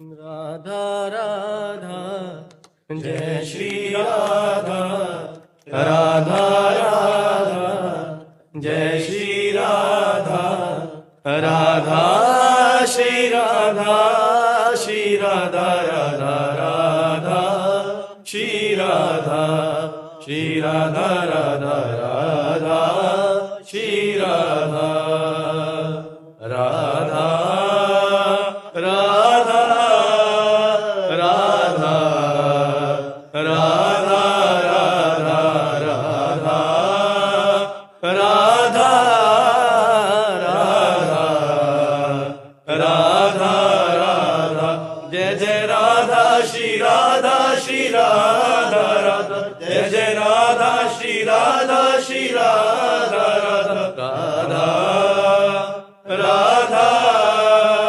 Radha Radha Jai Shri Radha Radha Radha Jai Shri Radha Radha Shri Radha Shri Radha Radha Radha Shri Radha Shri Radha Radha Radha Shri Radha Radha Radha Radha Radha Radha Radha Radha Radha Radha Jai Jai Radha Shri Radha Shri Radha Radha Jai Jai Radha Shri Radha Shri Radha